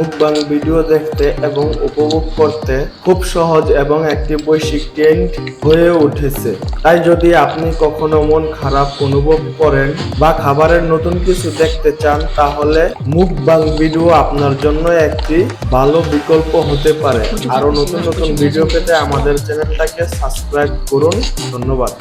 মুকবাং video দেখতে এবং উপভোগ করতে খুব সহজ এবং একটি বৈশ্বিক ট্রেন্ড হয়ে উঠেছে। তাই যদি আপনি কখনো মন খারাপ অনুভব করেন বা খাবারের নতুন কিছু দেখতে চান, তাহলে মুকবাং ভিডিও আপনার জন্য একটি ভালো বিকল্প হতে পারে। আরো নতুন নতুন ভিডিও পেতে আমাদের চ্যানেলটাকে সাবস্ক্রাইব করুন। ধন্যবাদ।